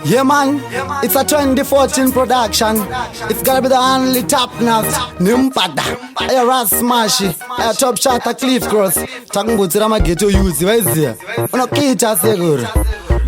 Yeah man, it's a 2014 production. It's gotta be the only Tapnasty Nimpada Era Smashy a top shot a Cliff Cross Takungutsira mageto yuzi waiziya unokiita seguro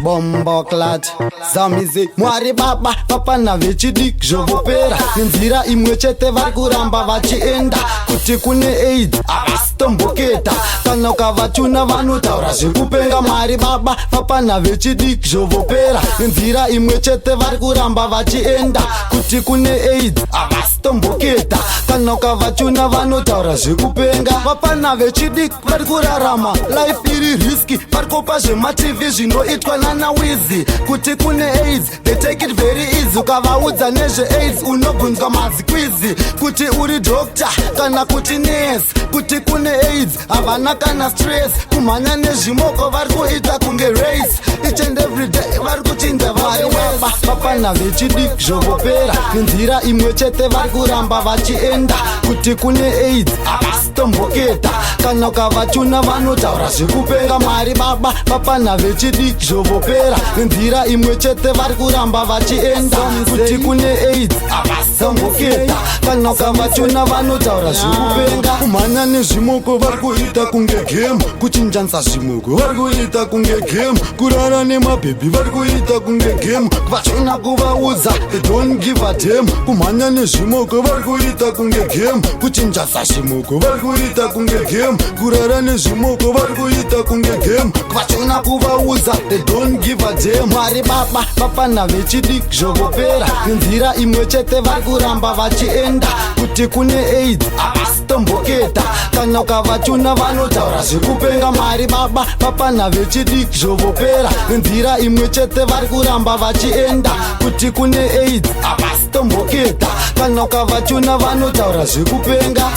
bombo clat zamizi mwari baba vapfanha vechidiki Zvovopera nenzira imwe chete vari kuramba vachienda kuti kune AIDS havasitomboketa kana ukavatuna vanotaura zvekupenga mwari baba vapfanha vechidiki Zvovopera nenzira imwe chete vari kuramba vachienda kuti kune AIDS havasitomboketa kana ukavatuna vanotaura zvekupenga vapfanha vechidiki vari kurarama life iri riski vari kupa zvemaTV zvinoitwa nanawizi kuti kune AIDS they take it very easy ukavaudza nezveAIDS unobvunzwa mazikwizi kuti uri doctor kana kuti nurse kuti kune AIDS havana kana stress kumhanya nezvimoko vari kuita kunge race each and every day vari kuchinja vari weba vapfanha vechidiki Zvovopera nenzira imwe chete vari kuramba vachienda kuti kune AIDS havasitomboketa kana ukavatuna vanotaura zvekupenga mwari baba vapfanha vechidiki Zvovopera nenzira imwe chete vari kuramba vachienda kuti kune AIDS havasitomboketa kana ukavatuna vanotaura zvekupenga kumhanya nezvimoko vari kuita kunge game kuchinjanisa zvimoko vari kuita kunge game kurara nemabhebhi vari kuita kunge game vachona kuvaudza they don't give a damn kumhanya nezvimoko vari kuita kunge game kuchinjanisa zvimoko vari kuita kunge game kurara nezvimoko vari kuita kunge game vachona kuvaudza they don't give a damn mwari baba vapfanha vechidiki Zvovopera nenzira imwe chete vari kuramba vachienda kuti kune AIDS havasitomboketa kana ukavatuna vanotaura zvekupenga mwari baba vapfanha vechidiki Zvovopera nenzira imwe chete vari kuramba vachienda kuti kune AIDS havasitomboketa kana ukavatuna vanotaura zvekupenga.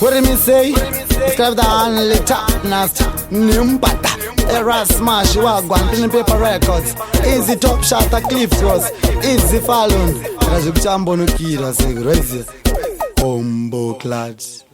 What did me say? It's got the only Tapnasty Nimpada Era Smash Wagwan Pen&Paper Records Easy top shot a Cliff Cross Easy Fallon Razukchambo nukira seguro Bombo clads